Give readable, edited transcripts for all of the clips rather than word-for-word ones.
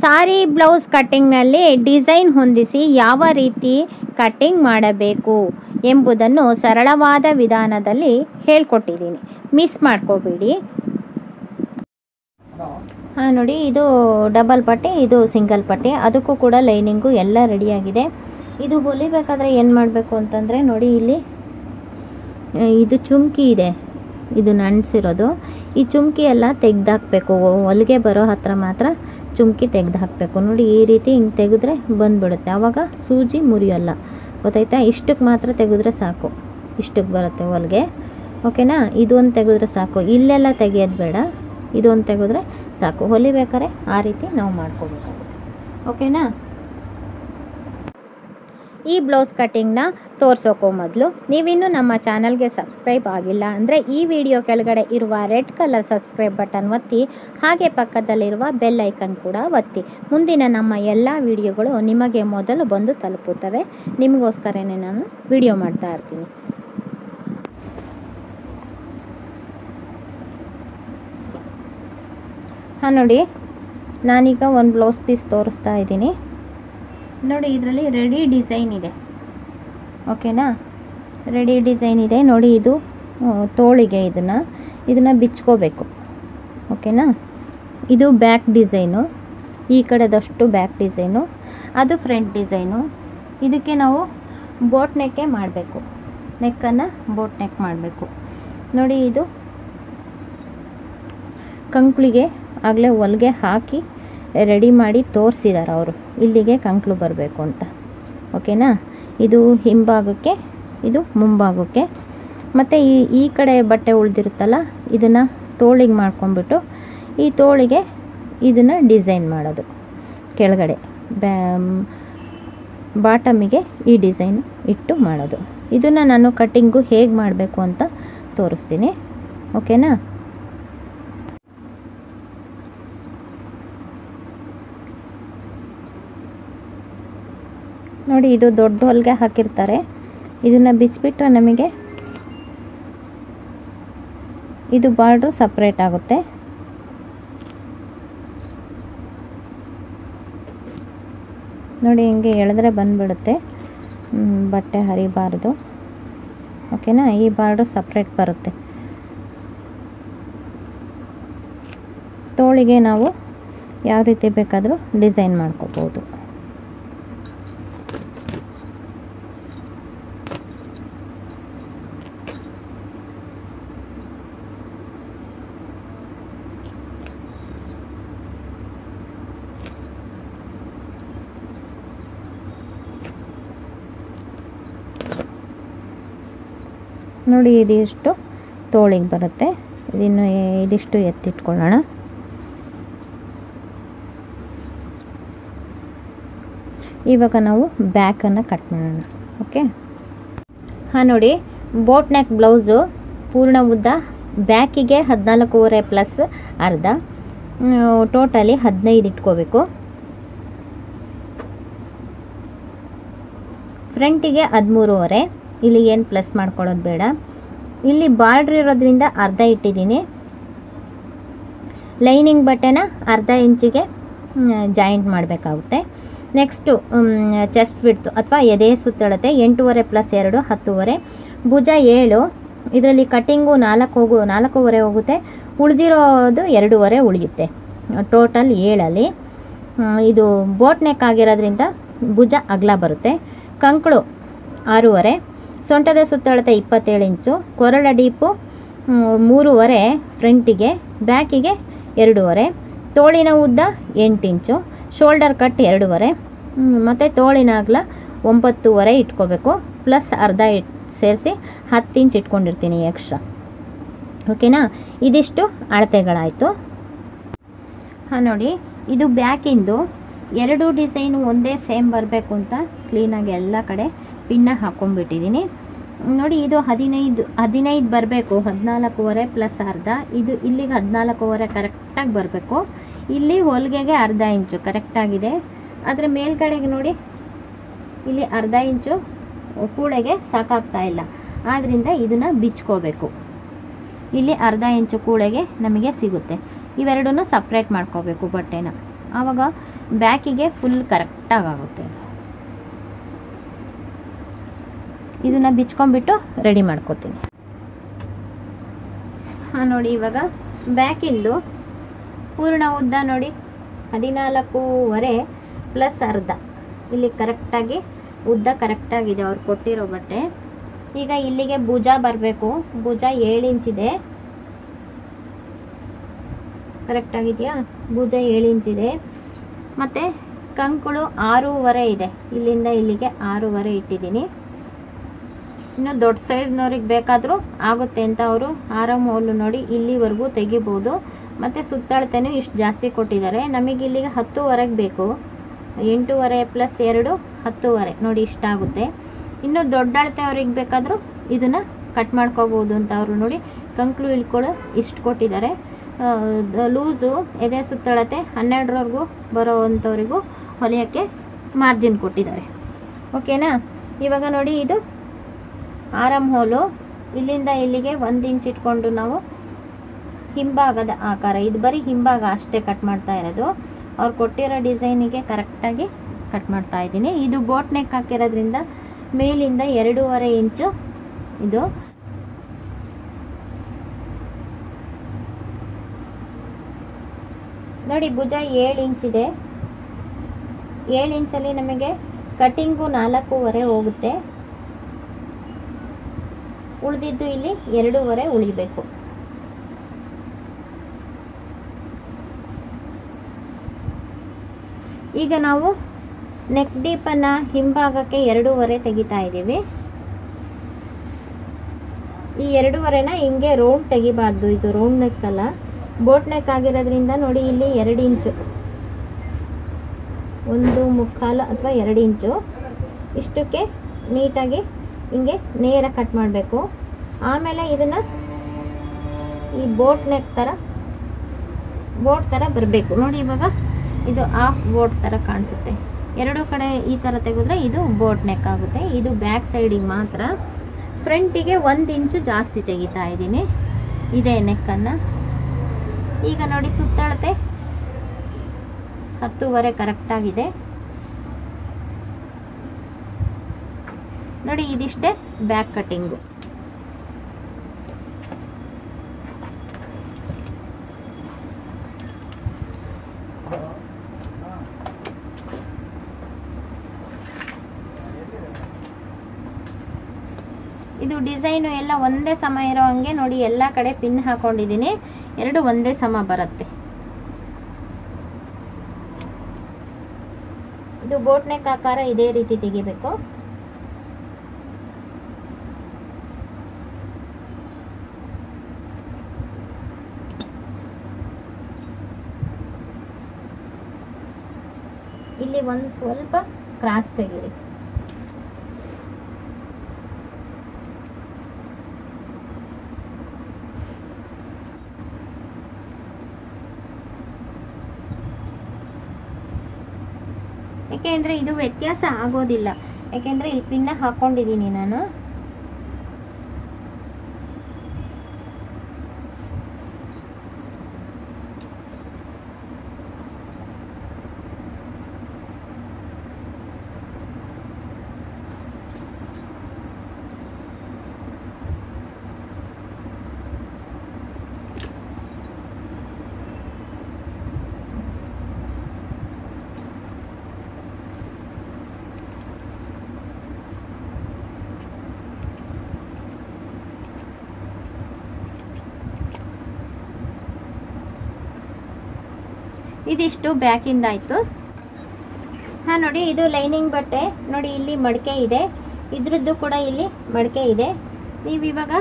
ಸಾರಿ blouse ಕಟ್ಟಿಂಗ್ನಲ್ಲಿ design ಹೊಂದಿಸಿ ಯಾವ ರೀತಿ ಕಟ್ಟಿಂಗ್ ಮಾಡಬೇಕು ಎಂಬುದನ್ನು ಸರಳವಾದ ವಿಧಾನದಲ್ಲಿ ಹೇಳ್ಕೊಟ್ಟಿದ್ದೀನಿ. ಮಿಸ್ ಮಾಡ್ಕೋಬೇಡಿ. ನೋಡಿ, ಇದು ಡಬಲ್ ಪಟ್ಟಿ, ಇದು ಸಿಂಗಲ್ ಪಟ್ಟಿ, ಅದಕ್ಕೂ ಕೂಡ ಲೈನಿಂಗು ಎಲ್ಲ ರೆಡಿಯಾಗಿದೆ. ಇದು ಹೊಲಿಬೇಕಾದ್ರೆ ಏನು ಮಾಡಬೇಕು ಅಂತಂದರೆ ನೋಡಿ, ಇಲ್ಲಿ ಇದು ಚುಮ್ಕಿ ಇದೆ, ಇದು ಅಂಟಿಸಿರೋದು. ಈ ಚುಮ್ಕಿ ಎಲ್ಲ ತೆಗೆದಾಕಬೇಕು. ಹೊಲಿಗೆ ಬರೋ ಹತ್ರ ಮಾತ್ರ ಚುಮ್ಕಿ ತೆಗೆದು ಹಾಕಬೇಕು. ನೋಡಿ, ಈ ರೀತಿ ಹಿಂಗೆ ತೆಗೆದ್ರೆ ಬಂದುಬಿಡುತ್ತೆ. ಆವಾಗ ಸೂಜಿ ಮುರಿಯೋಲ್ಲ, ಗೊತ್ತಾಯ್ತಾ? ಇಷ್ಟಕ್ಕೆ ಮಾತ್ರ ತೆಗೆದ್ರೆ ಸಾಕು, ಇಷ್ಟಕ್ಕೆ ಬರುತ್ತೆ ಹೊಲಿಗೆ. ಓಕೆನಾ? ಇದೊಂದು ತೆಗೆದ್ರೆ ಸಾಕು, ಇಲ್ಲೆಲ್ಲ ತೆಗೆಯೋದು ಬೇಡ, ಇದೊಂದು ತೆಗೆದ್ರೆ ಸಾಕು. ಹೊಲಿಬೇಕಾದ್ರೆ ಆ ರೀತಿ ನಾವು ಮಾಡ್ಕೋಬೇಕಾಗುತ್ತೆ. ಓಕೆನಾ? ಈ ಬ್ಲೌಸ್ ಕಟ್ಟಿಂಗ್ನ ತೋರಿಸೋಕ್ಕೋ ಮೊದಲು ನೀವಿನ್ನೂ ನಮ್ಮ ಚಾನಲ್ಗೆ ಸಬ್ಸ್ಕ್ರೈಬ್ ಆಗಿಲ್ಲ ಅಂದರೆ ಈ ವಿಡಿಯೋ ಕೆಳಗಡೆ ಇರುವ ರೆಡ್ ಕಲರ್ ಸಬ್ಸ್ಕ್ರೈಬ್ ಬಟನ್ ಒತ್ತಿ, ಹಾಗೆ ಪಕ್ಕದಲ್ಲಿರುವ ಬೆಲ್ ಐಕನ್ ಕೂಡ ಒತ್ತಿ. ಮುಂದಿನ ನಮ್ಮ ಎಲ್ಲ ವಿಡಿಯೋಗಳು ನಿಮಗೆ ಮೊದಲು ಬಂದು ತಲುಪುತ್ತವೆ. ನಿಮಗೋಸ್ಕರನೇ ನಾನು ವಿಡಿಯೋ ಮಾಡ್ತಾ ಇರ್ತೀನಿ. ನೋಡಿ, ನಾನೀಗ ಒಂದು ಬ್ಲೌಸ್ ಪೀಸ್ ತೋರಿಸ್ತಾ ಇದ್ದೀನಿ. ನೋಡಿ, ಇದರಲ್ಲಿ ರೆಡಿ ಡಿಸೈನ್ ಇದೆ. ಓಕೆನಾ? ರೆಡಿ ಡಿಸೈನ್ ಇದೆ ನೋಡಿ. ಇದು ತೋಳಿಗೆ ಇದನ್ನು ಬಿಚ್ಕೋಬೇಕು. ಓಕೆನಾ? ಇದು ಬ್ಯಾಕ್ ಡಿಸೈನು, ಈ ಕಡೆದಷ್ಟು ಬ್ಯಾಕ್ ಡಿಸೈನು, ಅದು ಫ್ರಂಟ್ ಡಿಸೈನು. ಇದಕ್ಕೆ ನಾವು ಬೋಟ್ ನೆಕ್ಕೇ ಮಾಡಬೇಕು, ನೆಕ್ಕನ್ನು ಬೋಟ್ ನೆಕ್ ಮಾಡಬೇಕು. ನೋಡಿ, ಇದು ಕಂಕ್ಳಿಗೆ ಆಗಲೇ ಹೊಲಿಗೆ ಹಾಕಿ ರೆಡಿ ಮಾಡಿ ತೋರಿಸಿದ್ದಾರೆ ಅವರು, ಇಲ್ಲಿಗೆ ಕಂಕ್ಳು ಬರಬೇಕು ಅಂತ. ಓಕೆನಾ? ಇದು ಹಿಂಭಾಗಕ್ಕೆ, ಇದು ಮುಂಭಾಗಕ್ಕೆ. ಮತ್ತು ಈ ಕಡೆ ಬಟ್ಟೆ ಉಳಿದಿರುತ್ತಲ್ಲ, ಇದನ್ನು ತೋಳಿಗೆ ಮಾಡ್ಕೊಂಡ್ಬಿಟ್ಟು ಈ ತೋಳಿಗೆ ಇದನ್ನು ಡಿಸೈನ್ ಮಾಡೋದು. ಕೆಳಗಡೆ ಬಾಟಮಿಗೆ ಈ ಡಿಸೈನ್ ಇಟ್ಟು ಮಾಡೋದು. ಇದನ್ನು ನಾನು ಕಟ್ಟಿಂಗು ಹೇಗೆ ಮಾಡಬೇಕು ಅಂತ ತೋರಿಸ್ತೀನಿ. ಓಕೆನಾ? ನೋಡಿ, ಇದು ದೊಡ್ಡ ಹೊಲಿಗೆ ಹಾಕಿರ್ತಾರೆ. ಇದನ್ನು ಬಿಚ್ಚಿಬಿಟ್ರೆ ನಮಗೆ ಇದು ಬಾರ್ಡ್ರು ಸಪ್ರೇಟ್ ಆಗುತ್ತೆ. ನೋಡಿ, ಹಿಂಗೆ ಎಳೆದ್ರೆ ಬಂದುಬಿಡುತ್ತೆ, ಬಟ್ಟೆ ಹರಿಬಾರ್ದು. ಓಕೆನಾ? ಈ ಬಾರ್ಡ್ರು ಸಪ್ರೇಟ್ ಬರುತ್ತೆ. ತೋಳಿಗೆ ನಾವು ಯಾವ ರೀತಿ ಬೇಕಾದರೂ ಡಿಸೈನ್ ಮಾಡ್ಕೋಬೋದು. ನೋಡಿ, ಇದಿಷ್ಟು ತೋಳಿಗೆ ಬರುತ್ತೆ. ಇದಿಷ್ಟು ಎತ್ತಿಟ್ಕೊಳ್ಳೋಣ. ಇವಾಗ ನಾವು ಬ್ಯಾಕನ್ನು ಕಟ್ ಮಾಡೋಣ. ಓಕೆ? ನೋಡಿ, ಬೋಟ್ ನೆಕ್ ಬ್ಲೌಸು ಪೂರ್ಣ ಉದ್ದ ಬ್ಯಾಕಿಗೆ 14.5 ಪ್ಲಸ್ ಅರ್ಧ, ಟೋಟಲಿ 15 ಇಟ್ಕೋಬೇಕು. ಫ್ರಂಟಿಗೆ 13.5. ಇಲ್ಲಿ ಏನು ಪ್ಲಸ್ ಮಾಡ್ಕೊಳ್ಳೋದು ಬೇಡ. ಇಲ್ಲಿ ಬಾರ್ಡ್ರ್ ಇರೋದ್ರಿಂದ ಅರ್ಧ ಇಟ್ಟಿದ್ದೀನಿ. ಲೈನಿಂಗ್ ಬಟ್ಟೆನ ಅರ್ಧ ಇಂಚಿಗೆ ಜಾಯಿಂಟ್ ಮಾಡಬೇಕಾಗುತ್ತೆ. ನೆಕ್ಸ್ಟು ಚೆಸ್ಟ್ ವಿಡ್ತು ಅಥವಾ ಎದೆ ಸುತ್ತಳತೆ 8.5 ಪ್ಲಸ್ 2 10.5. ಭುಜ 7. ಇದರಲ್ಲಿ ಕಟ್ಟಿಂಗು 4.5 ಹೋಗುತ್ತೆ. ಉಳಿದಿರೋದು 2.5 ಉಳಿಯುತ್ತೆ. ಟೋಟಲ್ 7ಅಲ್ಲಿ. ಇದು ಬೋಟ್ ನೆಕ್ ಆಗಿರೋದ್ರಿಂದ ಭುಜ ಅಗಲ ಬರುತ್ತೆ. ಕಂಕಳು 6.5. ಸೊಂಟದ ಸುತ್ತಳತೆ 27 ಇಂಚು. ಕೊರಳ ಡೀಪು 3.5 ಫ್ರಂಟಿಗೆ, ಬ್ಯಾಕಿಗೆ 2.5. ತೋಳಿನ ಉದ್ದ 8 ಇಂಚು. Shoulder cut 2.5. ಮತ್ತು ತೋಳಿನ ಅಗಲ 9.5 ಇಟ್ಕೋಬೇಕು. ಪ್ಲಸ್ ಅರ್ಧ ಸೇರಿಸಿ 10 ಇಂಚ್ ಇಟ್ಕೊಂಡಿರ್ತೀನಿ ಎಕ್ಸ್ಟ್ರಾ. ಓಕೆನಾ? ಇದಿಷ್ಟು ಅಳತೆಗಳಾಯಿತು. ನೋಡಿ, ಇದು ಬ್ಯಾಕಿಂದು 2 ಡಿಸೈನು ಒಂದೇ ಸೇಮ್ ಬರಬೇಕು ಅಂತ ಕ್ಲೀನಾಗಿ ಎಲ್ಲ ಕಡೆ ಪಿನ್ನ ಹಾಕ್ಕೊಂಡ್ಬಿಟ್ಟಿದ್ದೀನಿ. ನೋಡಿ, ಇದು 15 ಬರಬೇಕು. 14.5 ಪ್ಲಸ್ ಅರ್ಧ. ಇದು ಇಲ್ಲಿಗೆ 14.5 ಕರೆಕ್ಟಾಗಿ ಬರಬೇಕು. ಇಲ್ಲಿ ಹೊಲಿಗೆಗೆ ಅರ್ಧ ಇಂಚು ಕರೆಕ್ಟಾಗಿದೆ. ಅದರ ಮೇಲ್ಗಡೆಗೆ ನೋಡಿ, ಇಲ್ಲಿ ಅರ್ಧ ಇಂಚು ಕೂಳೆಗೆ ಸಾಕಾಗ್ತಾ ಇಲ್ಲ. ಆದ್ದರಿಂದ ಇದನ್ನು ಬಿಚ್ಕೋಬೇಕು. ಇಲ್ಲಿ ಅರ್ಧ ಇಂಚು ಕೂಳೆಗೆ ನಮಗೆ ಸಿಗುತ್ತೆ. ಇವೆರಡನ್ನೂ ಸಪ್ರೇಟ್ ಮಾಡ್ಕೋಬೇಕು ಬಟ್ಟೆನ. ಆವಾಗ ಬ್ಯಾಕಿಗೆ ಫುಲ್ ಕರೆಕ್ಟಾಗಿ ಆಗುತ್ತೆ. ಇದನ್ನು ಬಿಚ್ಕೊಂಡ್ಬಿಟ್ಟು ರೆಡಿ ಮಾಡ್ಕೊತೀನಿ. ನೋಡಿ ಇವಾಗ ಬ್ಯಾಕಿಂದು ಪೂರ್ಣ ಉದ್ದ ನೋಡಿ 14.5 ಪ್ಲಸ್ ಅರ್ಧ. ಇಲ್ಲಿ ಕರೆಕ್ಟಾಗಿ ಉದ್ದ ಕರೆಕ್ಟಾಗಿದೆ ಅವ್ರು ಕೊಟ್ಟಿರೋ ಬಟ್ಟೆ. ಈಗ ಇಲ್ಲಿಗೆ ಭುಜ ಬರಬೇಕು. ಭುಜ 7 ಇಂಚಿದೆ, ಕರೆಕ್ಟಾಗಿದೆಯಾ? ಭುಜ 7 ಇಂಚಿದೆ. ಮತ್ತು ಕಂಕುಳು 6.5 ಇದೆ. ಇಲ್ಲಿಂದ ಇಲ್ಲಿಗೆ 6.5 ಇಟ್ಟಿದ್ದೀನಿ. ಇನ್ನು ದೊಡ್ಡ ಸೈಜ್ನವ್ರಿಗೆ ಬೇಕಾದರೂ ಆಗುತ್ತೆ ಅಂತ ಅವರು ಆರಾಮ್ ಹೋಲು ನೋಡಿ ಇಲ್ಲಿವರೆಗೂ ತೆಗಿಬೋದು. ಮತ್ತು ಸುತ್ತಳತೆನೂ ಇಷ್ಟು ಜಾಸ್ತಿ ಕೊಟ್ಟಿದ್ದಾರೆ. ನಮಗೆ ಇಲ್ಲಿಗೆ 10.5 ಬೇಕು. 8.5 ಪ್ಲಸ್ 2 10.5 ನೋಡಿ ಇಷ್ಟಾಗುತ್ತೆ. ಇನ್ನು ದೊಡ್ಡ ಅಳತೆ ಅವ್ರಿಗೆ ಬೇಕಾದರೂ ಇದನ್ನು ಕಟ್ ಮಾಡ್ಕೋಬೋದು ಅಂತ ಅವರು ನೋಡಿ ಕಂಕ್ಳು ಇಳ್ಕೊಳ್ಳೋ ಇಷ್ಟು ಕೊಟ್ಟಿದ್ದಾರೆ. ಲೂಸು ಎದೆ ಸುತ್ತಳತೆ 12ರವರೆಗೂ ಬರೋವಂಥವ್ರಿಗೂ ಹೊಲಿಯೋಕ್ಕೆ ಮಾರ್ಜಿನ್ ಕೊಟ್ಟಿದ್ದಾರೆ. ಓಕೆನಾ? ಇವಾಗ ನೋಡಿ ಇದು ಆರಾಮ್ ಹೋಲು. ಇಲ್ಲಿಂದ ಇಲ್ಲಿಗೆ 1 ಇಂಚ್ ಇಟ್ಕೊಂಡು ನಾವು ಹಿಂಭಾಗದ ಆಕಾರ, ಇದು ಬರೀ ಹಿಂಭಾಗ ಅಷ್ಟೇ ಕಟ್ ಮಾಡ್ತಾ ಇರೋದು. ಅವ್ರು ಕೊಟ್ಟಿರೋ ಡಿಸೈನಿಗೆ ಕರೆಕ್ಟಾಗಿ ಕಟ್ ಮಾಡ್ತಾ ಇದ್ದೀನಿ. ಇದು ಬೋಟ್ ನೆಕ್ ಹಾಕಿರೋದ್ರಿಂದ ಮೇಲಿಂದ 2.5 ಇಂಚು ಇದು. ನೋಡಿ ಭುಜ 7 ಇಂಚಿದೆ. 7 ಇಂಚಲ್ಲಿ ನಮಗೆ ಕಟಿಂಗು 4.5 ಹೋಗುತ್ತೆ. ಉಳಿದಿದ್ದು ಇಲ್ಲಿ 2.5 ಉಳಿಬೇಕು. ಈಗ ನಾವು ನೆಕ್ ಡೀಪನ್ನು ಹಿಂಭಾಗಕ್ಕೆ 2.5 ತೆಗಿತಾ ಇದ್ದೀವಿ. ಈ 2.5ನ ಹಿಂಗೆ ರೌಂಡ್ ತೆಗಿಬಾರ್ದು, ಇದು ರೌಂಡ್ ನೆಕ್ ಅಲ್ಲ, ಬೋಟ್ ನೆಕ್ ಆಗಿರೋದ್ರಿಂದ ನೋಡಿ ಇಲ್ಲಿ 2 ಇಂಚು, 1.25 ಅಥವಾ 2 ಇಂಚು ಇಷ್ಟಕ್ಕೆ ನೀಟಾಗಿ ಹಿಂಗೆ ನೇರ ಕಟ್ ಮಾಡಬೇಕು. ಆಮೇಲೆ ಇದನ್ನು ಈ ಬೋಟ್ ನೆಕ್ ಥರ ಬೋಟ್ ಥರ ಬರಬೇಕು. ನೋಡಿ ಇವಾಗ ಇದು ಹಾಫ್ ಬೋಟ್ ಥರ ಕಾಣಿಸುತ್ತೆ. ಎರಡೂ ಕಡೆ ಈ ಥರ ತೆಗೆದ್ರೆ ಇದು ಬೋಟ್ ನೆಕ್ ಆಗುತ್ತೆ. ಇದು ಬ್ಯಾಕ್ ಸೈಡಿಗೆ ಮಾತ್ರ. ಫ್ರಂಟಿಗೆ 1 ಇಂಚು ಜಾಸ್ತಿ ತೆಗಿತಾ ಇದ್ದೀನಿ ಇದೇ ನೆಕ್ಕನ್ನು. ಈಗ ನೋಡಿ ಸುತ್ತಳತೆ 10.5 ಕರೆಕ್ಟಾಗಿದೆ. ನೋಡಿ ಇದಿಷ್ಟೇ ಬ್ಯಾಕ್ ಕಟ್ಟಿಂಗು. ಇದು ಡಿಸೈನು ಎಲ್ಲ ಒಂದೇ ಸಮ ಇರೋ ಹಂಗೆ ನೋಡಿ ಎಲ್ಲ ಕಡೆ ಪಿನ್ ಹಾಕೊಂಡಿದ್ದೀನಿ. ಎರಡು ಒಂದೇ ಸಮ ಬರುತ್ತೆ. ಇದು ಬೋಟ್ ನೆಕ್ ಆಕಾರ ಇದೇ ರೀತಿ ತೆಗಿಬೇಕು. ಇಲ್ಲಿ ಒಂದು ಸ್ವಲ್ಪ ಕ್ರಾಸ್ ತೆಗೀರಿ. ಯಾಕೆಂದರೆ ಇದು ವ್ಯತ್ಯಾಸ ಆಗೋದಿಲ್ಲ, ಯಾಕೆಂದರೆ ಇಲ್ಲಿ ಪಿನ್ನ ಹಾಕೊಂಡಿದ್ದೀನಿ ನಾನು. ಇದಿಷ್ಟು ಬ್ಯಾಕಿಂದ ಆಯಿತು. ಹಾಂ ನೋಡಿ ಇದು ಲೈನಿಂಗ್ ಬಟ್ಟೆ. ನೋಡಿ ಇಲ್ಲಿ ಮಡಿಕೆ ಇದೆ, ಇದ್ರದ್ದು ಕೂಡ ಇಲ್ಲಿ ಮಡಿಕೆ ಇದೆ. ನೀವು ಇವಾಗ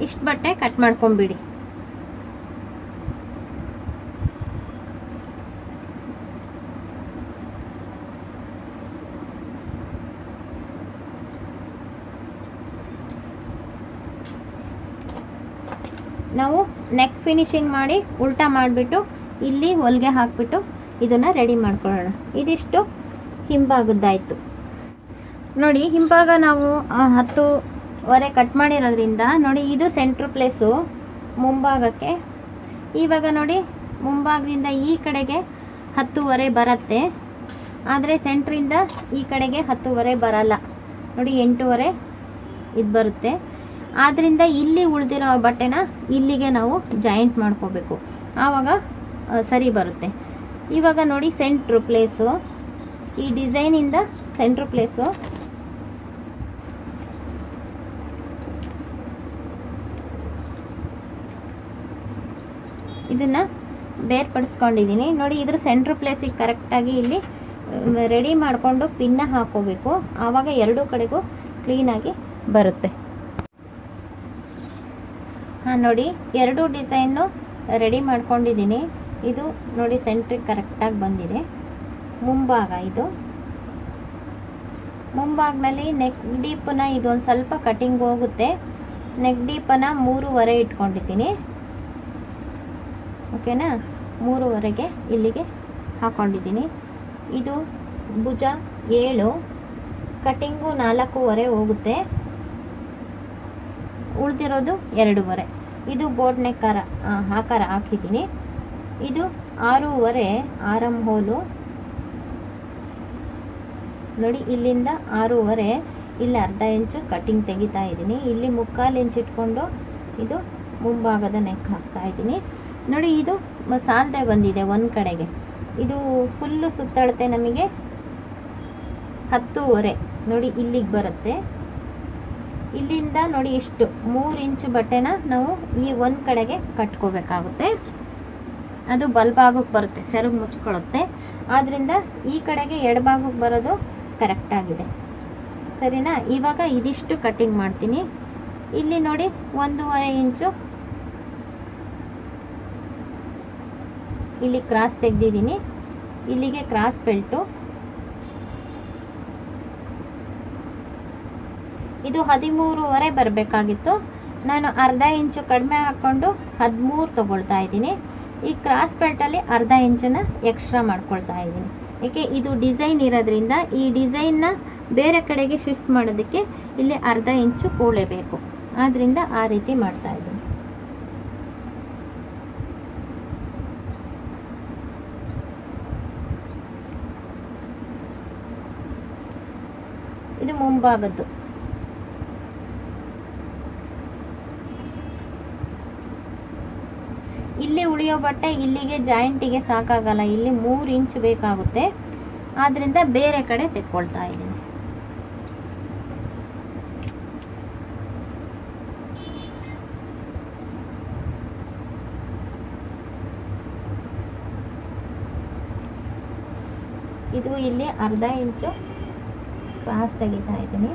ಇಷ್ಟು ಬಟ್ಟೆ ಕಟ್ ಮಾಡ್ಕೊಂಬಿಡಿ. ನಾವು ನೆಕ್ ಫಿನಿಶಿಂಗ್ ಮಾಡಿ ಉಲ್ಟಾ ಮಾಡಿಬಿಟ್ಟು ಇಲ್ಲಿ ಹೊಲಿಗೆ ಹಾಕಿಬಿಟ್ಟು ಇದನ್ನು ರೆಡಿ ಮಾಡ್ಕೊಳ್ಳೋಣ. ಇದಿಷ್ಟು ಹಿಂಭಾಗದ್ದಾಯಿತು. ನೋಡಿ ಹಿಂಭಾಗ ನಾವು 10 ವರೆ ಕಟ್ ಮಾಡಿರೋದ್ರಿಂದ ನೋಡಿ ಇದು ಸೆಂಟ್ರ್ ಪ್ಲೇಸು ಮುಂಭಾಗಕ್ಕೆ. ಇವಾಗ ನೋಡಿ ಮುಂಭಾಗದಿಂದ ಈ ಕಡೆಗೆ 10:15 ಬರುತ್ತೆ, ಆದರೆ ಸೆಂಟ್ರಿಂದ ಈ ಕಡೆಗೆ 10:15 ಬರಲ್ಲ. ನೋಡಿ 8:15 ಇದು ಬರುತ್ತೆ. ಆದ್ದರಿಂದ ಇಲ್ಲಿ ಉಳಿದಿರೋ ಬಟ್ಟೆನ ಇಲ್ಲಿಗೆ ನಾವು ಜಾಯಿಂಟ್ ಮಾಡ್ಕೋಬೇಕು, ಆವಾಗ ಸರಿ ಬರುತ್ತೆ. ಇವಾಗ ನೋಡಿ ಸೆಂಟ್ರ್ ಪ್ಲೇಸು, ಈ ಡಿಸೈನಿಂದ ಸೆಂಟ್ರ್ ಪ್ಲೇಸು ಇದನ್ನು ಬೇರ್ಪಡಿಸ್ಕೊಂಡಿದ್ದೀನಿ. ನೋಡಿ ಇದ್ರ ಸೆಂಟ್ರ್ ಪ್ಲೇಸಿಗೆ ಕರೆಕ್ಟಾಗಿ ಇಲ್ಲಿ ರೆಡಿ ಮಾಡಿಕೊಂಡು ಪಿನ್ನ ಹಾಕೋಬೇಕು, ಆವಾಗ ಎರಡೂ ಕಡೆಗೂ ಕ್ಲೀನಾಗಿ ಬರುತ್ತೆ. ನೋಡಿ ಎರಡೂ ಡಿಸೈನು ರೆಡಿ ಮಾಡ್ಕೊಂಡಿದ್ದೀನಿ. ಇದು ನೋಡಿ ಸೆಂಟ್ರಿಗೆ ಕರೆಕ್ಟಾಗಿ ಬಂದಿದೆ. ಮುಂಭಾಗ ಇದು ಮುಂಭಾಗದಲ್ಲಿ ನೆಕ್ ಡೀಪನ್ನ ಇದೊಂದು ಸ್ವಲ್ಪ ಕಟಿಂಗ್ ಹೋಗುತ್ತೆ. ನೆಕ್ ಡೀಪನ್ನ 3:15 ಇಟ್ಕೊಂಡಿದ್ದೀನಿ. ಓಕೆನಾ, 3:15ಗೆ ಇಲ್ಲಿಗೆ ಹಾಕ್ಕೊಂಡಿದ್ದೀನಿ. ಇದು ಭುಜ 7, ಕಟಿಂಗು 4:15 ಹೋಗುತ್ತೆ, ಉಳಿದಿರೋದು 2:15. ಇದು ಬೋಟ್ ನೆಕ್ ಆಕಾರ ಹಾಕಿದ್ದೀನಿ. ಇದು 6:15 ಆರಮ್ ಹೋಲು. ನೋಡಿ ಇಲ್ಲಿಂದ 6:15, ಇಲ್ಲಿ ಅರ್ಧ ಇಂಚು ಕಟಿಂಗ್ ತೆಗಿತಾ ಇದ್ದೀನಿ. ಇಲ್ಲಿ 3/4 ಇಂಚ್ ಇಟ್ಕೊಂಡು ಇದು ಮುಂಭಾಗದ ನೆಕ್ ಹಾಕ್ತಾ ಇದ್ದೀನಿ. ನೋಡಿ ಇದು ಸಾಲದೆ ಬಂದಿದೆ ಒಂದು ಕಡೆಗೆ. ಇದು ಫುಲ್ಲು ಸುತ್ತಳತೆ ನಮಗೆ 10:15 ನೋಡಿ ಇಲ್ಲಿಗೆ ಬರುತ್ತೆ. ಇಲ್ಲಿಂದ ನೋಡಿ ಇಷ್ಟು 3 ಇಂಚು ಬಟ್ಟೆನ ನಾವು ಈ ಒಂದು ಕಡೆಗೆ ಕಟ್ಕೋಬೇಕಾಗುತ್ತೆ. ಅದು ಬಲಭಾಗಕ್ಕೆ ಬರುತ್ತೆ, ಸೆರಗು ಮುಚ್ಕೊಳ್ಳುತ್ತೆ. ಆದ್ದರಿಂದ ಈ ಕಡೆಗೆ ಎಡಭಾಗಕ್ಕೆ ಬರೋದು ಕರೆಕ್ಟಾಗಿದೆ, ಸರಿನಾ. ಇವಾಗ ಇದಿಷ್ಟು ಕಟ್ಟಿಂಗ್ ಮಾಡ್ತೀನಿ. ಇಲ್ಲಿ ನೋಡಿ 1.5 ಇಂಚು ಇಲ್ಲಿ ಕ್ರಾಸ್ ತೆಗೆದಿದ್ದೀನಿ. ಇಲ್ಲಿಗೆ ಕ್ರಾಸ್ ಬೆಲ್ಟು. ಇದು 13.5 ಬರಬೇಕಾಗಿತ್ತು, ನಾನು ಅರ್ಧ ಇಂಚು ಕಡಿಮೆ ಹಾಕ್ಕೊಂಡು 13 ತೊಗೊಳ್ತಾ ಇದ್ದೀನಿ. ಈ ಕ್ರಾಸ್ ಬೆಲ್ಟಲ್ಲಿ ಅರ್ಧ ಇಂಚನ್ನು ಎಕ್ಸ್ಟ್ರಾ ಮಾಡ್ಕೊಳ್ತಾ ಇದ್ದೀನಿ. ಏಕೆ, ಇದು ಡಿಸೈನ್ ಇರೋದ್ರಿಂದ ಈ ಡಿಸೈನ್ನ ಬೇರೆ ಕಡೆಗೆ ಶಿಫ್ಟ್ ಮಾಡೋದಕ್ಕೆ ಇಲ್ಲಿ ಅರ್ಧ ಇಂಚು ಕೂಡಲೇಬೇಕು. ಆದ್ದರಿಂದ ಆ ರೀತಿ ಮಾಡ್ತಾ ಇದ್ದೀನಿ. ಇದು ಮುಂಭಾಗದ್ದು. ಇಲ್ಲಿ ಉಳಿಯೋ ಬಟ್ಟೆ ಇಲ್ಲಿಗೆ ಜಾಯಿಂಟಿಗೆ ಸಾಕಾಗಲ್ಲ, ಇಲ್ಲಿ 3 ಇಂಚ್ ಬೇಕಾಗುತ್ತೆ. ಆದ್ದರಿಂದ ಬೇರೆ ಕಡೆ ತೆಕ್ಕೊಳ್ತಾ ಇದ್ದೀನಿ. ಇದು ಇಲ್ಲಿ ಅರ್ಧ ಇಂಚು ಕ್ರಾಸ್ ತೆಗಿತಾ ಇದ್ದೀನಿ.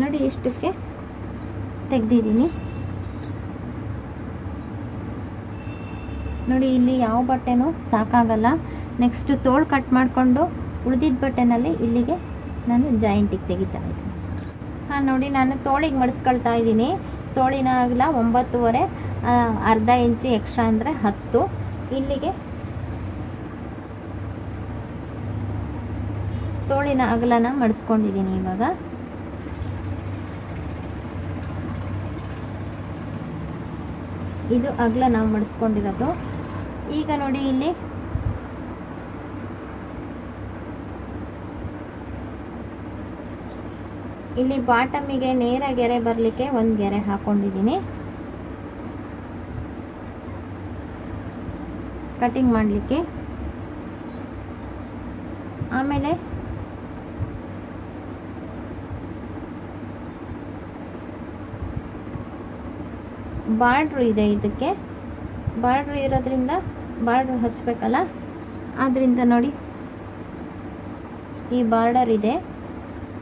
ನೋಡಿ ಇಷ್ಟಕ್ಕೆ ತೆಗೆದಿದ್ದೀನಿ. ನೋಡಿ ಇಲ್ಲಿ ಯಾವ ಬಟ್ಟೆನೂ ಸಾಕಾಗಲ್ಲ. ನೆಕ್ಸ್ಟ್ ತೋಳು ಕಟ್ ಮಾಡಿಕೊಂಡು ಉಳಿದಿದ್ದ ಬಟ್ಟೆನಲ್ಲಿ ಇಲ್ಲಿಗೆ ನಾನು ಜಾಯಿಂಟಿಗೆ ತೆಗಿತಾ ಇದ್ದೀನಿ. ನೋಡಿ ನಾನು ತೋಳಿಗೆ ಮಡಿಸ್ಕೊಳ್ತಾ ಇದ್ದೀನಿ. ತೋಳಿನ ಅಗಲ 9.5, ಅರ್ಧ ಇಂಚು ಎಕ್ಸ್ಟ್ರಾ ಅಂದರೆ 10. ಇಲ್ಲಿಗೆ ತೋಳಿನ ಅಗಲನ ಮಡಿಸ್ಕೊಂಡಿದ್ದೀನಿ. ಇವಾಗ ಇದು ಅಗಲ ನಾವು ಮಡಿಸ್ಕೊಂಡಿರೋದು. ಈಗ ನೋಡಿ ಇಲ್ಲಿ ಬಾಟಮಿಗೆ ನೇರ ಗೆರೆ ಬರಲಿಕ್ಕೆ ಒಂದು ಗೆರೆ ಹಾಕೊಂಡಿದ್ದೀನಿ ಕಟಿಂಗ್ ಮಾಡಲಿಕ್ಕೆ. ಆಮೇಲೆ ಬಾರ್ಡ್ರು ಇದೆ, ಇದಕ್ಕೆ ಬಾರ್ಡ್ರು ಇರೋದ್ರಿಂದ ಬಾರ್ಡ್ರ್ ಹಚ್ಚಬೇಕಲ್ಲ, ಆದ್ದರಿಂದ ನೋಡಿ ಈ ಬಾರ್ಡರ್ ಇದೆ.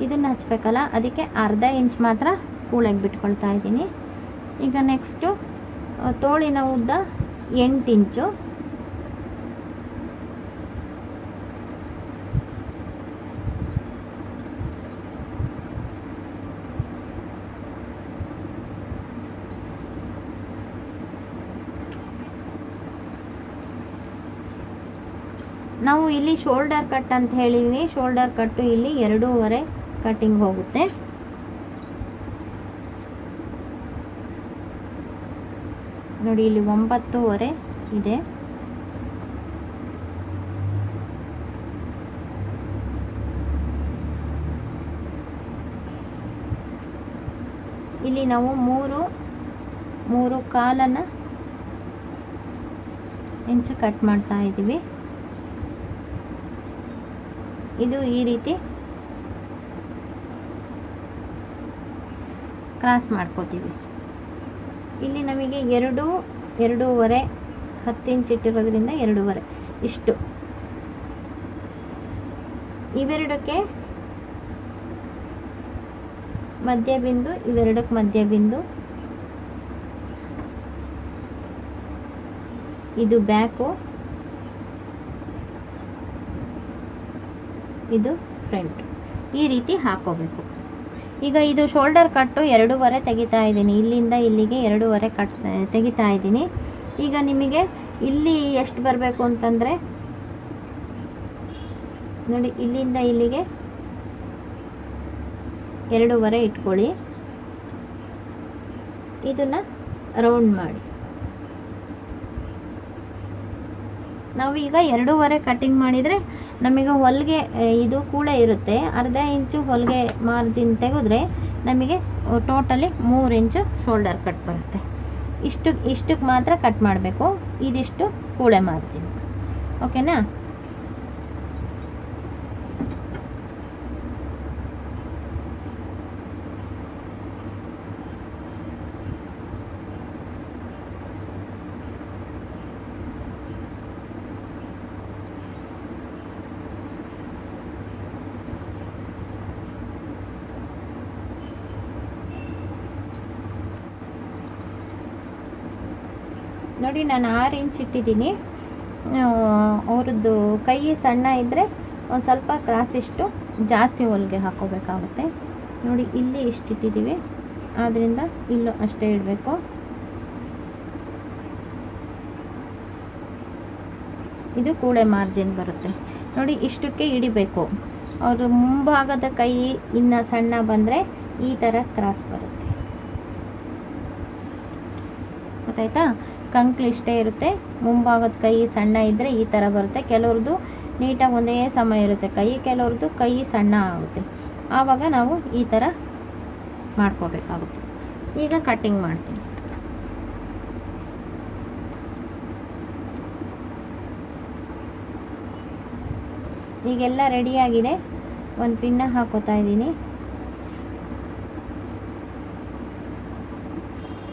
ಇದನ್ನು ಹಚ್ಚಬೇಕಲ್ಲ, ಅದಕ್ಕೆ ಅರ್ಧ ಇಂಚ್ ಮಾತ್ರ ಕೂಳೆಗೆ ಬಿಟ್ಕೊಳ್ತಾ ಇದ್ದೀನಿ. ಈಗ ನೆಕ್ಸ್ಟು ತೋಳಿನ ಉದ್ದ 8 ಇಂಚು. ನಾವು ಇಲ್ಲಿ ಶೋಲ್ಡರ್ ಕಟ್ ಅಂತ ಹೇಳಿದ್ವಿ. ಶೋಲ್ಡರ್ ಕಟ್ಟು ಇಲ್ಲಿ 2.5 ಕಟ್ಟಿಂಗ್ ಹೋಗುತ್ತೆ. ನೋಡಿ ಇಲ್ಲಿ 9.5 ಇದೆ. ಇಲ್ಲಿ ನಾವು 3.25 ಇಂಚು ಕಟ್ ಮಾಡ್ತಾ ಇದ್ದೀವಿ. ಇದು ಈ ರೀತಿ ಕ್ರಾಸ್ ಮಾಡ್ಕೋತೀವಿ. ಇಲ್ಲಿ ನಮಗೆ 2.5 10 ಇಂಚ್ ಇಟ್ಟಿರೋದ್ರಿಂದ 2.5 ಇಷ್ಟು. ಇವೆರಡಕ್ಕೆ ಮಧ್ಯ ಬಿಂದು, ಇವೆರಡಕ್ಕೆ ಮಧ್ಯ ಬಿಂದು. ಇದು ಬ್ಯಾಕು, ಇದು ಫ್ರಂಟ್. ಈ ರೀತಿ ಹಾಕೋಬೇಕು. ಈಗ ಇದು ಶೋಲ್ಡರ್ ಕಟ್ಟು 2.5 ತೆಗಿತಾ ಇದ್ದೀನಿ. ಇಲ್ಲಿಂದ ಇಲ್ಲಿಗೆ 2.5 ಕಟ್ ತೆಗಿತಾ ಇದ್ದೀನಿ. ಈಗ ನಿಮಗೆ ಇಲ್ಲಿ ಎಷ್ಟು ಬರಬೇಕು ಅಂತಂದರೆ ನೋಡಿ, ಇಲ್ಲಿಂದ ಇಲ್ಲಿಗೆ 2.5 ಇಟ್ಕೊಳ್ಳಿ. ಇದನ್ನು ರೌಂಡ್ ಮಾಡಿ. ನಾವು ಈಗ 2.5 ಕಟ್ಟಿಂಗ್ ಮಾಡಿದರೆ ನಮಗೆ ಹೊಲಿಗೆ ಇದು ಕೂಡ ಇರುತ್ತೆ. ಅರ್ಧ ಇಂಚು ಹೊಲಿಗೆ ಮಾರ್ಜಿನ್ ತೆಗೆದ್ರೆ ನಮಗೆ ಟೋಟಲಿ 3 ಇಂಚು ಶೋಲ್ಡರ್ ಕಟ್ ಬರುತ್ತೆ. ಇಷ್ಟಕ್ಕೆ ಮಾತ್ರ ಕಟ್ ಮಾಡಬೇಕು. ಇದಿಷ್ಟು ಕೂಳೆ ಮಾರ್ಜಿನ್. ಓಕೆನಾ? ನೋಡಿ, ನಾನು 6 ಇಂಚ್ ಇಟ್ಟಿದ್ದೀನಿ. ಅವ್ರದ್ದು ಕೈ ಸಣ್ಣ ಇದ್ದರೆ ಒಂದು ಸ್ವಲ್ಪ ಕ್ರಾಸ್ ಇಷ್ಟು ಜಾಸ್ತಿ ಹೊಲಿಗೆ ಹಾಕೋಬೇಕಾಗುತ್ತೆ. ನೋಡಿ, ಇಲ್ಲಿ ಇಷ್ಟು ಇಟ್ಟಿದ್ದೀವಿ, ಆದ್ದರಿಂದ ಇಲ್ಲೂ ಅಷ್ಟೇ ಇಡಬೇಕು. ಇದು ಕೂಳೆ ಮಾರ್ಜಿನ್ ಬರುತ್ತೆ. ನೋಡಿ, ಇಷ್ಟಕ್ಕೆ ಹಿಡಿಬೇಕು. ಅವ್ರದ್ದು ಮುಂಭಾಗದ ಕೈ ಇನ್ನು ಸಣ್ಣ ಬಂದರೆ ಈ ಥರ ಕ್ರಾಸ್ ಬರುತ್ತೆ. ಗೊತ್ತಾಯ್ತಾ? ಕಂಕ್ಳು ಇಷ್ಟೇ ಇರುತ್ತೆ. ಮುಂಭಾಗದ ಕೈ ಸಣ್ಣ ಇದ್ದರೆ ಈ ಥರ ಬರುತ್ತೆ. ಕೆಲವ್ರದ್ದು ನೀಟಾಗಿ ಒಂದೇ ಸಮ ಇರುತ್ತೆ ಕೈ, ಕೆಲವ್ರದ್ದು ಕೈ ಸಣ್ಣ ಆಗುತ್ತೆ. ಆವಾಗ ನಾವು ಈ ಥರ ಮಾಡ್ಕೋಬೇಕಾಗುತ್ತೆ. ಈಗ ಕಟ್ಟಿಂಗ್ ಮಾಡ್ತೀನಿ. ಈಗೆಲ್ಲ ರೆಡಿಯಾಗಿದೆ. ಒಂದು ಪಿನ್ನ ಹಾಕೋತಾ ಇದ್ದೀನಿ.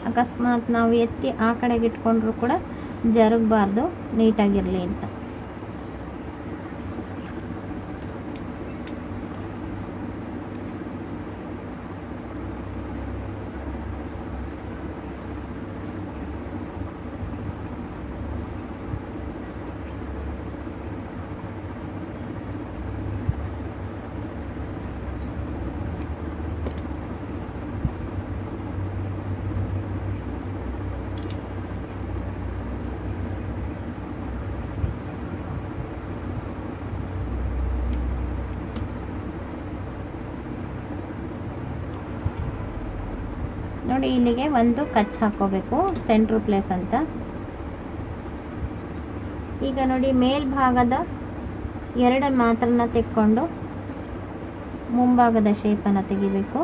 ಅಕಸ್ಮಾತ್ ನಾವು ಎತ್ತಿ ಆ ಕಡೆಗೆ ಇಟ್ಕೊಂಡ್ರೂ ಕೂಡ ಜರುಗಬಾರ್ದು, ನೀಟಾಗಿರಲಿ ಅಂತ. ನೋಡಿ, ಇಲ್ಲಿಗೆ ಒಂದು ಕಚ್ ಹಾಕೋಬೇಕು, ಸೆಂಟ್ರ್ ಪ್ಲೇಸ್ ಅಂತ. ಈಗ ನೋಡಿ, ಮೇಲ್ಭಾಗದ 2 ಮಾತ್ರನ ತೆಕ್ಕೊಂಡು ಮುಂಭಾಗದ ಶೇಪನ್ನು ತೆಗಿಬೇಕು.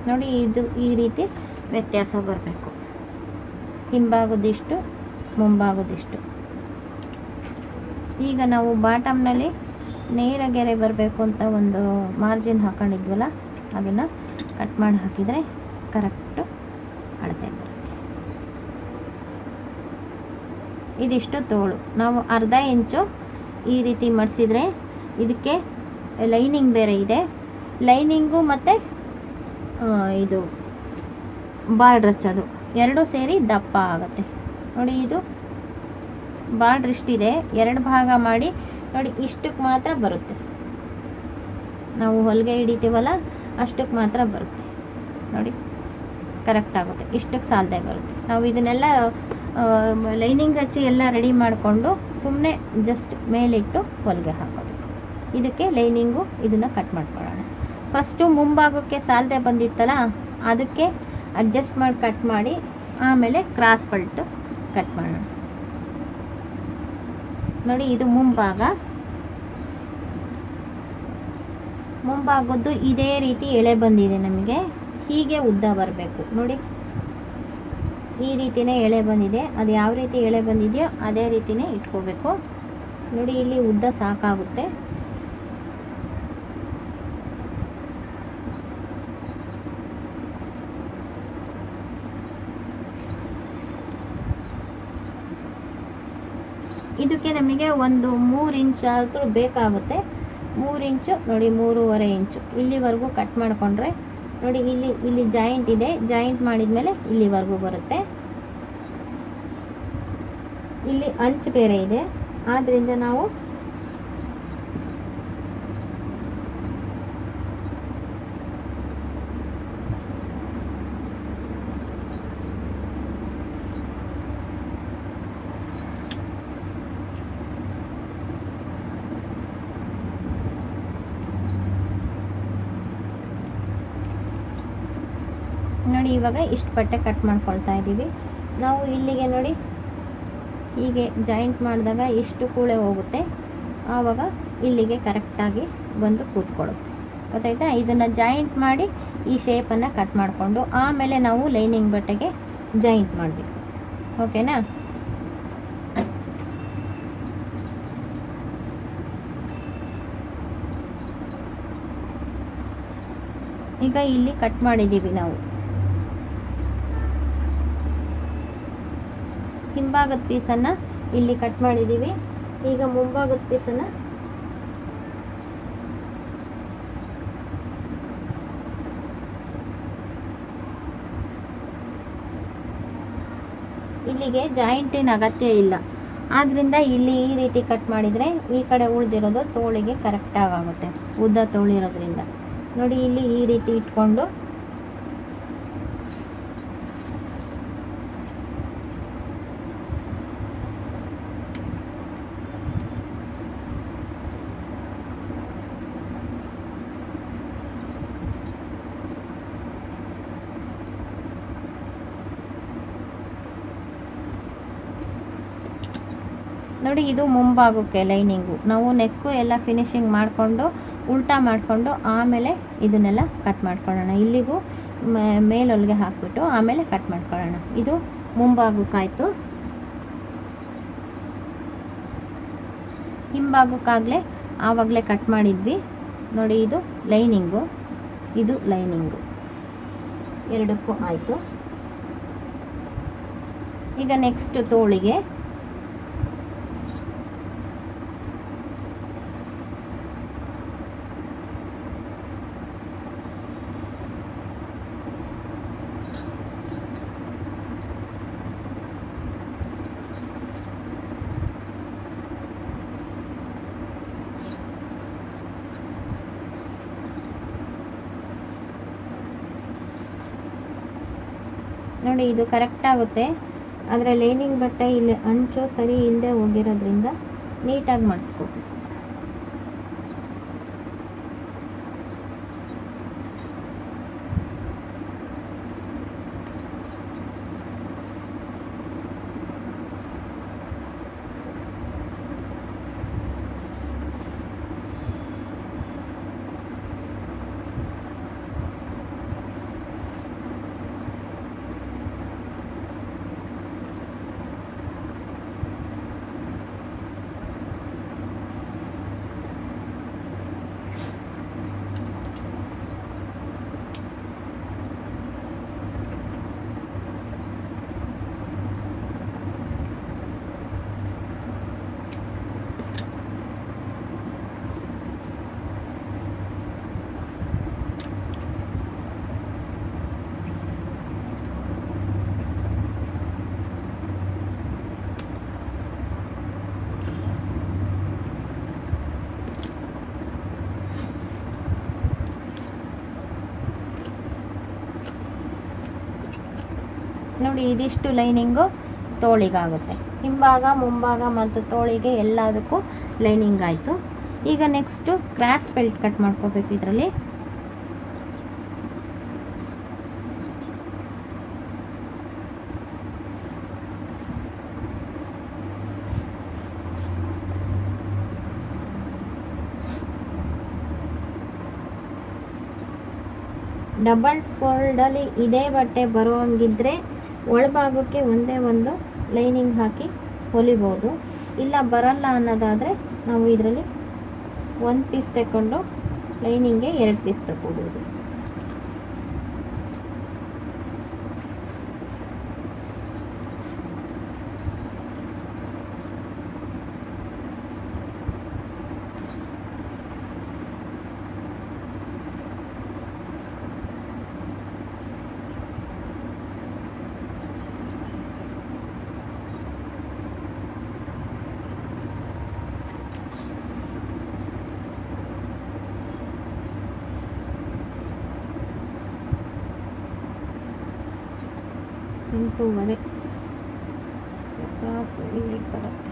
ನೋಡಿ, ಇದು ಈ ರೀತಿ ವ್ಯತ್ಯಾಸ ಬರಬೇಕು. ಹಿಂಭಾಗದಿಷ್ಟು, ಮುಂಭಾಗದಿಷ್ಟು. ಈಗ ನಾವು ಬಾಟಮ್ನಲ್ಲಿ ನೇರ ಗೆರೆ ಬರಬೇಕು ಅಂತ ಒಂದು ಮಾರ್ಜಿನ್ ಹಾಕೊಂಡಿದ್ವಲ್ಲ, ಅದನ್ನು ಕಟ್ ಮಾಡಿ ಹಾಕಿದರೆ ಕರೆಕ್ಟು ಅಳತೆ ಬರುತ್ತೆ. ಇದಿಷ್ಟು ತೋಳು. ನಾವು ಅರ್ಧ ಇಂಚು ಈ ರೀತಿ ಮಡಿಸಿದ್ರೆ ಇದಕ್ಕೆ ಲೈನಿಂಗ್ ಬೇರೆ ಇದೆ, ಲೈನಿಂಗು ಮತ್ತು ಇದು ಬಾರ್ಡ್ರ್ ಹಚ್ಚೋದು ಎರಡೂ ಸೇರಿ ದಪ್ಪ ಆಗುತ್ತೆ ನೋಡಿ. ಇದು ಬಾರ್ಡ್ರ್ ಇಷ್ಟಿದೆ, 2 ಭಾಗ ಮಾಡಿ ನೋಡಿ, ಇಷ್ಟಕ್ಕೆ ಮಾತ್ರ ಬರುತ್ತೆ. ನಾವು ಹೊಲಿಗೆ ಹಿಡಿತೀವಲ್ಲ ಅಷ್ಟಕ್ಕೆ ಮಾತ್ರ ಬರುತ್ತೆ ನೋಡಿ, ಕರೆಕ್ಟ್ ಆಗುತ್ತೆ. ಇಷ್ಟಕ್ಕೆ ಸಾಲದೆ ಬರುತ್ತೆ. ನಾವು ಇದನ್ನೆಲ್ಲ ಲೈನಿಂಗ್ ಹಚ್ಚಿ ಎಲ್ಲ ರೆಡಿ ಮಾಡಿಕೊಂಡು ಸುಮ್ಮನೆ ಜಸ್ಟ್ ಮೇಲಿಟ್ಟು ಹೊಲಿಗೆ ಹಾಕೋದು. ಇದಕ್ಕೆ ಲೈನಿಂಗು ಇದನ್ನು ಕಟ್ ಮಾಡ್ಕೊಳ್ಳೋಣ. ಫಸ್ಟು ಮುಂಭಾಗಕ್ಕೆ ಸಾಲದೆ ಬಂದಿತ್ತಲ್ಲ ಅದಕ್ಕೆ ಅಡ್ಜಸ್ಟ್ ಮಾಡಿ ಕಟ್ ಮಾಡಿ ಆಮೇಲೆ ಕ್ರಾಸ್ ಪಲ್ಟು ಕಟ್ ಮಾಡೋಣ ನೋಡಿ. ಇದು ಮುಂಭಾಗದ್ದು ಇದೇ ರೀತಿ ಎಳೆ ಬಂದಿದೆ ನಮಗೆ. ಹೀಗೆ ಉದ್ದ ಬರಬೇಕು ನೋಡಿ, ಈ ರೀತಿನೇ ಎಳೆ ಬಂದಿದೆ. ಅದು ಯಾವ ರೀತಿ ಎಳೆ ಬಂದಿದೆಯೋ ಅದೇ ರೀತಿನೇ ಇಟ್ಕೋಬೇಕು ನೋಡಿ. ಇಲ್ಲಿ ಉದ್ದ ಸಾಕಾಗುತ್ತೆ. ಇದಕ್ಕೆ ನಮಗೆ ಒಂದು 3 ಇಂಚ್ ಆದರೂ ಬೇಕಾಗುತ್ತೆ. 3 ಇಂಚು ನೋಡಿ, 3.5 ಇಂಚು ಇಲ್ಲಿವರೆಗೂ ಕಟ್ ಮಾಡಿಕೊಂಡ್ರೆ ನೋಡಿ, ಇಲ್ಲಿ ಜಾಯಿಂಟ್ ಇದೆ. ಜಾಯಿಂಟ್ ಮಾಡಿದ್ಮೇಲೆ ಇಲ್ಲಿವರೆಗೂ ಬರುತ್ತೆ. ಇಲ್ಲಿ ಅಂಚು ಬೇರೆ ಇದೆ, ಆದ್ದರಿಂದ ನಾವು ನೋಡಿ ಇವಾಗ ಇಷ್ಟು ಬಟ್ಟೆ ಕಟ್ ಮಾಡ್ಕೊಳ್ತಾ ಇದ್ದೀವಿ ನಾವು. ಇಲ್ಲಿಗೆ ನೋಡಿ, ಹೀಗೆ ಜಾಯಿಂಟ್ ಮಾಡಿದಾಗ ಇಷ್ಟು ಕೂಳೆ ಹೋಗುತ್ತೆ, ಆವಾಗ ಇಲ್ಲಿಗೆ ಕರೆಕ್ಟಾಗಿ ಬಂದು ಕೂತ್ಕೊಳ್ಳುತ್ತೆ. ಗೊತ್ತಾಯ್ತಾ? ಇದನ್ನು ಜಾಯಿಂಟ್ ಮಾಡಿ ಈ ಶೇಪನ್ನು ಕಟ್ ಮಾಡಿಕೊಂಡು ಆಮೇಲೆ ನಾವು ಲೈನಿಂಗ್ ಬಟ್ಟೆಗೆ ಜಾಯಿಂಟ್ ಮಾಡಬೇಕು. ಓಕೆನಾ? ಈಗ ಇಲ್ಲಿ ಕಟ್ ಮಾಡಿದ್ದೀವಿ ನಾವು. ಹಿಂಭಾಗದ ಪೀಸನ್ನು ಇಲ್ಲಿ ಕಟ್ ಮಾಡಿದ್ದೀವಿ. ಈಗ ಮುಂಭಾಗದ ಪೀಸನ್ನು ಇಲ್ಲಿಗೆ ಜಾಯಿಂಟಿನ ಅಗತ್ಯ ಇಲ್ಲ, ಆದ್ದರಿಂದ ಇಲ್ಲಿ ಈ ರೀತಿ ಕಟ್ ಮಾಡಿದರೆ ಈ ಕಡೆ ಉಳಿದಿರೋದು ತೋಳಿಗೆ ಕರೆಕ್ಟಾಗಿ ಆಗುತ್ತೆ, ಉದ್ದ ತೋಳಿರೋದ್ರಿಂದ. ನೋಡಿ ಇಲ್ಲಿ ಈ ರೀತಿ ಇಟ್ಕೊಂಡು ನೋಡಿ, ಇದು ಮುಂಭಾಗಕ್ಕೆ ಲೈನಿಂಗು. ನಾವು ನೆಕ್ಕು ಎಲ್ಲ ಫಿನಿಶಿಂಗ್ ಮಾಡಿಕೊಂಡು ಉಲ್ಟಾ ಮಾಡಿಕೊಂಡು ಆಮೇಲೆ ಇದನ್ನೆಲ್ಲ ಕಟ್ ಮಾಡ್ಕೊಳ್ಳೋಣ. ಇಲ್ಲಿಗೂ ಮೇಲೊಲಿಗೆ ಹಾಕಿಬಿಟ್ಟು ಆಮೇಲೆ ಕಟ್ ಮಾಡ್ಕೊಳ್ಳೋಣ. ಇದು ಮುಂಭಾಗಕ್ಕಾಯಿತು. ಹಿಂಭಾಗಕ್ಕಾಗಲೇ ಆವಾಗಲೇ ಕಟ್ ಮಾಡಿದ್ವಿ ನೋಡಿ. ಇದು ಲೈನಿಂಗು, ಇದು ಲೈನಿಂಗು, ಎರಡಕ್ಕೂ ಆಯಿತು. ಈಗ ನೆಕ್ಸ್ಟ್ ತೋಳಿಗೆ ನೋಡಿ, ಇದು ಕರೆಕ್ಟ್ ಆಗುತ್ತೆ. ಆದರೆ ಲೈನಿಂಗ್ ಬಟ್ಟೆ ಇಲ್ಲಿ ಅಂಚು ಸರಿ ಇಲ್ಲದೆ ಹೋಗಿರೋದ್ರಿಂದ ನೀಟಾಗಿ ಮಾಡಿಸ್ಕೋಬೇಕು. ನೋಡಿ ಇದಿಷ್ಟು ಲೈನಿಂಗು ತೋಳಿಗಾಗುತ್ತೆ. ಹಿಂಭಾಗ ಮುಂಭಾಗ ಮತ್ತು ತೋಳಿಗೆ ಎಲ್ಲದಕ್ಕೂ ಲೈನಿಂಗ್ ಆಯಿತು. ಈಗ ನೆಕ್ಸ್ಟು ಕ್ರಾಸ್ ಬೆಲ್ಟ್ ಕಟ್ ಮಾಡ್ಕೋಬೇಕು. ಇದರಲ್ಲಿ ಡಬಲ್ ಫೋಲ್ಡಲ್ಲಿ ಇದೇ ಬಟ್ಟೆ ಬರುವಂಗಿದ್ರೆ ಒಳಭಾಗಕ್ಕೆ ಒಂದೇ ಒಂದು ಲೈನಿಂಗ್ ಹಾಕಿ ಹೊಲಿಬೋದು. ಇಲ್ಲ ಬರಲ್ಲ ಅನ್ನೋದಾದರೆ ನಾವು ಇದರಲ್ಲಿ ಒಂದು ಪೀಸ್ ತಗೊಂಡು ಲೈನಿಂಗ್ಗೆ 2 ಪೀಸ್ ತಗೋಬೋದು. ಎಂಟೂವರೆ ಕ್ರಾಸ್ ಇಲ್ಲಿಗೆ ಬರುತ್ತೆ.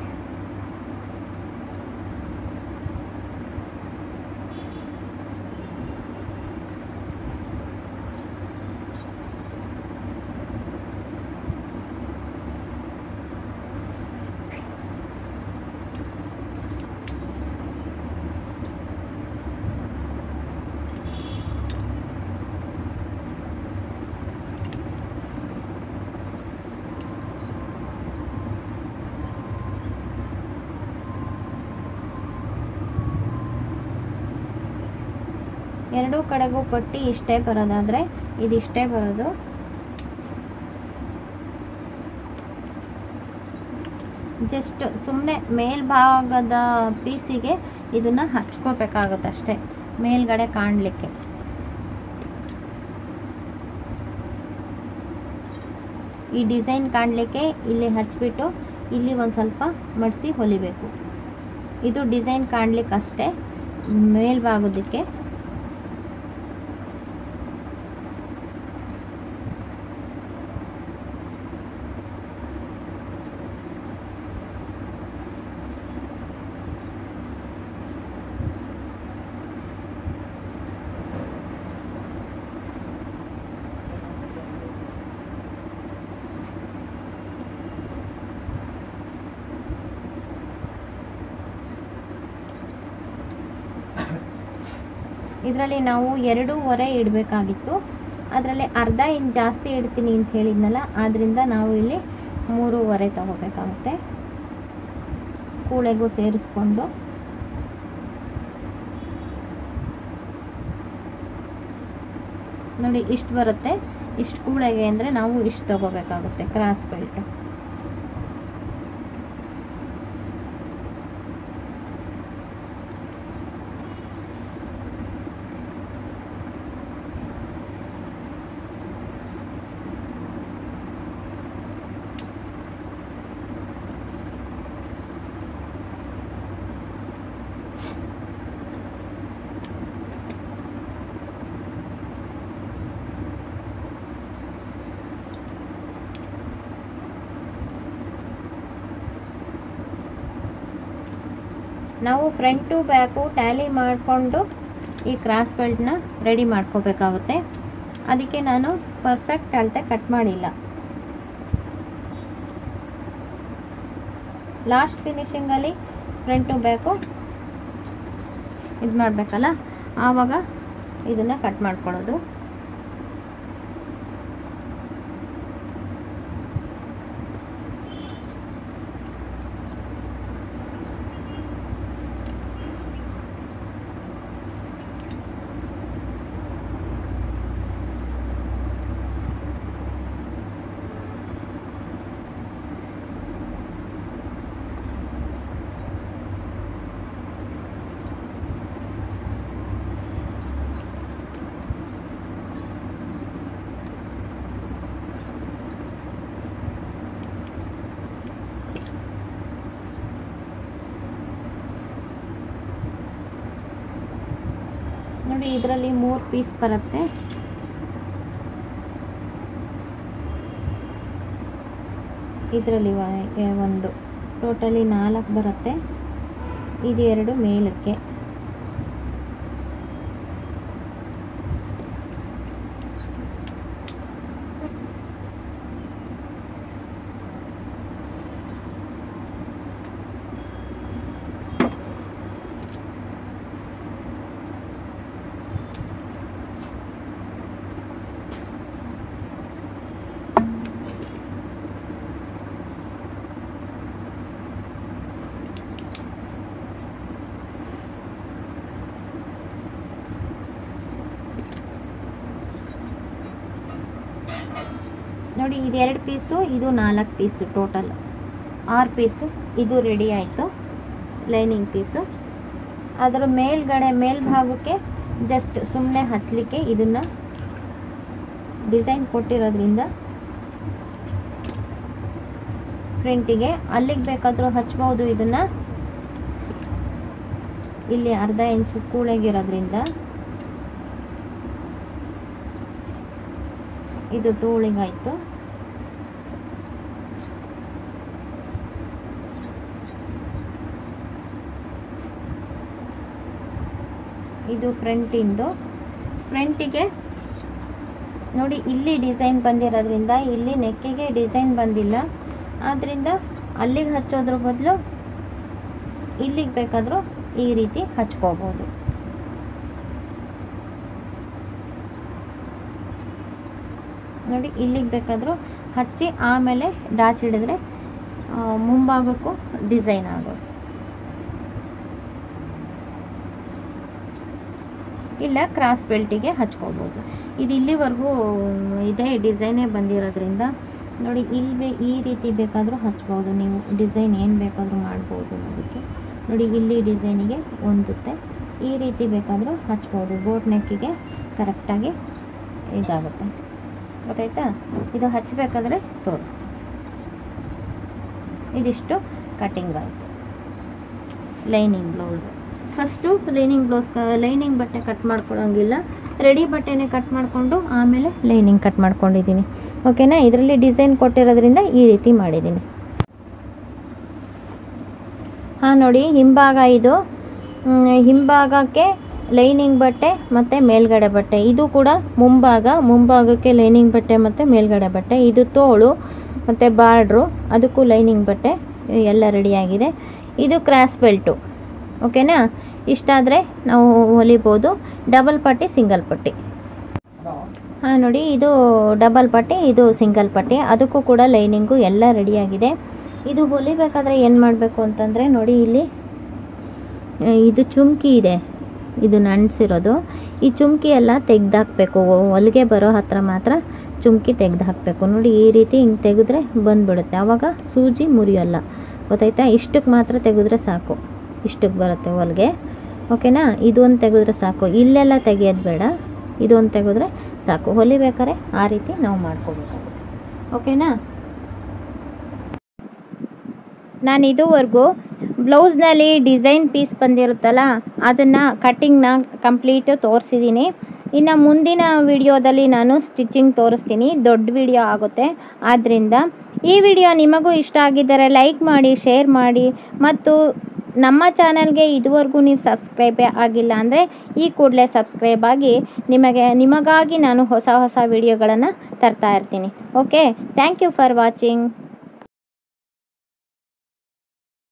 ಎರಡೂ ಕಡೆಗೂ ಪಟ್ಟಿ ಇಷ್ಟೇ ಬರೋದಾದರೆ ಇದಿಷ್ಟೇ ಬರೋದು. ಜಸ್ಟ್ ಸುಮ್ಮನೆ ಮೇಲ್ಭಾಗದ ಪೀಸಿಗೆ ಇದನ್ನು ಹಚ್ಕೋಬೇಕಾಗುತ್ತೆ ಅಷ್ಟೇ, ಮೇಲ್ಗಡೆ ಕಾಣಲಿಕ್ಕೆ. ಈ ಡಿಸೈನ್ ಕಾಣಲಿಕ್ಕೆ ಇಲ್ಲಿ ಹಚ್ಬಿಟ್ಟು ಇಲ್ಲಿ ಒಂದು ಸ್ವಲ್ಪ ಮಡಿಸಿ ಹೊಲಿಬೇಕು. ಇದು ಡಿಸೈನ್ ಕಾಣಲಿಕ್ಕೆ ಅಷ್ಟೇ, ಮೇಲ್ಭಾಗದಕ್ಕೆ. ಇದರಲ್ಲಿ ನಾವು 2.5 ಇಡಬೇಕಾಗಿತ್ತು. ಅದರಲ್ಲಿ ಅರ್ಧ ಇಂಚ್ ಜಾಸ್ತಿ ಇಡ್ತೀನಿ ಅಂತ ಹೇಳಿದ್ನಲ್ಲ, ಆದ್ದರಿಂದ ನಾವು ಇಲ್ಲಿ 3.5 ತಗೋಬೇಕಾಗುತ್ತೆ. ಕೂಳೆಗೂ ಸೇರಿಸ್ಕೊಂಡು ನೋಡಿ ಇಷ್ಟು ಬರುತ್ತೆ. ಇಷ್ಟು ಕೂಳೆಗೆ ಅಂದರೆ ನಾವು ಇಷ್ಟು ತಗೋಬೇಕಾಗುತ್ತೆ ಕ್ರಾಸ್ ಬೆಲ್ಟ್. ನಾವು ಫ್ರಂಟು ಬ್ಯಾಕು ಟ್ಯಾಲಿ ಮಾಡಿಕೊಂಡು ಈ ಕ್ರಾಸ್ ಬೆಲ್ಟ್ನ ರೆಡಿ ಮಾಡ್ಕೋಬೇಕಾಗುತ್ತೆ. ಅದಕ್ಕೆ ನಾನು ಪರ್ಫೆಕ್ಟ್ ಅಳತೆ ಕಟ್ ಮಾಡಿಲ್ಲ. ಲಾಸ್ಟ್ ಫಿನಿಶಿಂಗಲ್ಲಿ ಫ್ರಂಟು ಬ್ಯಾಕು ಇದು ಮಾಡಬೇಕಲ್ಲ, ಆವಾಗ ಇದನ್ನು ಕಟ್ ಮಾಡ್ಕೊಳ್ಳೋದು. ನೋಡಿ ಇದರಲ್ಲಿ 3 ಪೀಸ್ ಬರುತ್ತೆ. ಇದರಲ್ಲಿ ಒಂದು ಟೋಟಲಿ 4 ಬರುತ್ತೆ. ಇದು 2 ಮೇಲಕ್ಕೆ. ನೋಡಿ ಇದು 2 ಪೀಸು, ಇದು 4 ಪೀಸು, ಟೋಟಲ್ 6 ಪೀಸು. ಇದು ರೆಡಿ ಆಯಿತು ಲೈನಿಂಗ್ ಪೀಸು. ಅದರ ಮೇಲ್ಭಾಗಕ್ಕೆ ಜಸ್ಟ್ ಸುಮ್ಮನೆ ಹತ್ತಲಿಕ್ಕೆ ಇದನ್ನು ಡಿಸೈನ್ ಕೊಟ್ಟಿರೋದ್ರಿಂದ ಫ್ರಂಟಿಗೆ ಅಲ್ಲಿಗೆ ಬೇಕಾದರೂ ಹಚ್ಬೋದು. ಇದನ್ನು ಇಲ್ಲಿ ಅರ್ಧ ಇಂಚು ಕೂಳೆಗಿರೋದ್ರಿಂದ ಇದು ತೋಳಿಗಾಯಿತು. ಇದು ಫ್ರಂಟಿಗೆ ನೋಡಿ ಇಲ್ಲಿ ಡಿಸೈನ್ ಬಂದಿರೋದ್ರಿಂದ ಇಲ್ಲಿ ನೆಕ್ಕಿಗೆ ಡಿಸೈನ್ ಬಂದಿಲ್ಲ. ಆದ್ದರಿಂದ ಅಲ್ಲಿಗೆ ಹಚ್ಚೋದ್ರ ಬದಲು ಇಲ್ಲಿಗೆ ಬೇಕಾದರೂ ಈ ರೀತಿ ಹಚ್ಕೋಬೋದು. ನೋಡಿ ಇಲ್ಲಿಗೆ ಬೇಕಾದರೂ ಹಚ್ಚಿ ಆಮೇಲೆ ಡಾಚ್ ಹಿಡಿದ್ರೆ ಮುಂಭಾಗಕ್ಕೂ ಡಿಸೈನ್ ಆಗೋದು. ಇಲ್ಲ ಕ್ರಾಸ್ ಬೆಲ್ಟಿಗೆ ಹಚ್ಕೋಬೋದು. ಇದು ಇಲ್ಲಿವರೆಗೂ ಇದೇ ಡಿಸೈನೇ ಬಂದಿರೋದ್ರಿಂದ ನೋಡಿ ಇಲ್ಲಿ ಈ ರೀತಿ ಬೇಕಾದರೂ ಹಚ್ಬೋದು. ನೀವು ಡಿಸೈನ್ ಏನು ಬೇಕಾದರೂ ಮಾಡ್ಬೋದು. ಅದಕ್ಕೆ ನೋಡಿ ಇಲ್ಲಿ ಡಿಸೈನಿಗೆ ಹೊಂದುತ್ತೆ. ಈ ರೀತಿ ಬೇಕಾದರೂ ಹಚ್ಬೋದು. ಬೋಟ್ ನೆಕ್ಕಿಗೆ ಕರೆಕ್ಟಾಗಿ ಇದಾಗುತ್ತೆ. ಗೊತ್ತಾಯ್ತಾ? ಇದು ಹಚ್ಚಬೇಕಾದ್ರೆ ತೋರಿಸ್ತೀನಿ. ಇದಿಷ್ಟು ಕಟ್ಟಿಂಗ್ ಆಯಿತು. ಲೈನಿಂಗ್ ಬ್ಲೌಸು ಫಸ್ಟು ಲೈನಿಂಗ್ ಬಟ್ಟೆ ಕಟ್ ಮಾಡ್ಕೊಳ್ಳೋಂಗಿಲ್ಲ. ರೆಡಿ ಬಟ್ಟೆನೇ ಕಟ್ ಮಾಡಿಕೊಂಡು ಆಮೇಲೆ ಲೈನಿಂಗ್ ಕಟ್ ಮಾಡ್ಕೊಂಡಿದ್ದೀನಿ. ಓಕೆನಾ? ಇದರಲ್ಲಿ ಡಿಸೈನ್ ಕೊಟ್ಟಿರೋದ್ರಿಂದ ಈ ರೀತಿ ಮಾಡಿದ್ದೀನಿ. ಹಾಂ ನೋಡಿ ಹಿಂಭಾಗ ಇದು. ಹಿಂಭಾಗಕ್ಕೆ ಲೈನಿಂಗ್ ಬಟ್ಟೆ ಮತ್ತು ಮೇಲ್ಗಡೆ ಬಟ್ಟೆ. ಇದು ಕೂಡ ಮುಂಭಾಗಕ್ಕೆ ಲೈನಿಂಗ್ ಬಟ್ಟೆ ಮತ್ತು ಮೇಲ್ಗಡೆ ಬಟ್ಟೆ. ಇದು ತೋಳು ಮತ್ತು ಬಾರ್ಡ್ರು, ಅದಕ್ಕೂ ಲೈನಿಂಗ್ ಬಟ್ಟೆ ಎಲ್ಲ ರೆಡಿಯಾಗಿದೆ. ಇದು ಕ್ರಾಸ್ ಬೆಲ್ಟು. ಓಕೆನಾ? ಇಷ್ಟಾದರೆ ನಾವು ಹೊಲಿಬೋದು. ಡಬಲ್ ಪಟ್ಟಿ, ಸಿಂಗಲ್ ಪಟ್ಟಿ. ಹಾಂ ನೋಡಿ ಇದು ಡಬಲ್ ಪಟ್ಟಿ, ಇದು ಸಿಂಗಲ್ ಪಟ್ಟಿ. ಅದಕ್ಕೂ ಕೂಡ ಲೈನಿಂಗು ಎಲ್ಲ ರೆಡಿಯಾಗಿದೆ. ಇದು ಹೊಲಿಬೇಕಾದ್ರೆ ಏನು ಮಾಡಬೇಕು ಅಂತಂದರೆ ನೋಡಿ ಇಲ್ಲಿ ಇದು ಚುಮ್ಕಿ ಇದೆ, ಇದನ್ನ ಅಂಟಿಸಿರೋದು. ಈ ಚುಮ್ಕಿ ಎಲ್ಲ ತೆಗೆದಾಕಬೇಕು. ಹೊಲಿಗೆ ಬರೋ ಹತ್ರ ಮಾತ್ರ ಚುಮ್ಕಿ ತೆಗೆದು ಹಾಕಬೇಕು. ನೋಡಿ ಈ ರೀತಿ ಹಿಂಗೆ ತೆಗೆದ್ರೆ ಬಂದುಬಿಡುತ್ತೆ. ಆವಾಗ ಸೂಜಿ ಮುರಿಯೋಲ್ಲ. ಗೊತ್ತಾಯ್ತಾ? ಇಷ್ಟಕ್ಕೆ ಮಾತ್ರ ತೆಗೆದ್ರೆ ಸಾಕು. ಇಷ್ಟಕ್ಕೆ ಬರುತ್ತೆ ಹೊಲಿಗೆ. ಓಕೆನಾ? ಇದೊಂದು ತೆಗೆದ್ರೆ ಸಾಕು. ಇಲ್ಲೆಲ್ಲ ತೆಗಿಯೋದು ಬೇಡ. ಇದೊಂದು ತೆಗೆದ್ರೆ ಸಾಕು. ಹೊಲಿಬೇಕಾದ್ರೆ ಆ ರೀತಿ ನಾವು ಮಾಡ್ಕೋಬೇಕಾಗುತ್ತೆ. ಓಕೆನಾ? ನಾನು ಇದುವರೆಗೂ ಬ್ಲೌಸ್ನಲ್ಲಿ ಡಿಸೈನ್ ಪೀಸ್ ಬಂದಿರುತ್ತಲ್ಲ ಅದನ್ನು ಕಟ್ಟಿಂಗ್ನ ಕಂಪ್ಲೀಟು ತೋರಿಸಿದ್ದೀನಿ. ಇನ್ನು ಮುಂದಿನ ವಿಡಿಯೋದಲ್ಲಿ ನಾನು ಸ್ಟಿಚಿಂಗ್ ತೋರಿಸ್ತೀನಿ. ದೊಡ್ಡ ವಿಡಿಯೋ ಆಗುತ್ತೆ. ಆದ್ದರಿಂದ ಈ ವಿಡಿಯೋ ನಿಮಗೂ ಇಷ್ಟ ಆಗಿದ್ದರೆ ಲೈಕ್ ಮಾಡಿ, ಶೇರ್ ಮಾಡಿ. ಮತ್ತು ನಮ್ಮ ಚಾನಲ್ಗೆ ಇದುವರೆಗೂ ನೀವು ಸಬ್ಸ್ಕ್ರೈಬೇ ಆಗಿಲ್ಲ ಅಂದರೆ ಈ ಕೂಡಲೇ ಸಬ್ಸ್ಕ್ರೈಬ್ ಆಗಿ. ನಿಮಗಾಗಿ ನಾನು ಹೊಸ ವಿಡಿಯೋಗಳನ್ನು ತರ್ತಾ ಇರ್ತೀನಿ. Okay, thank you for watching.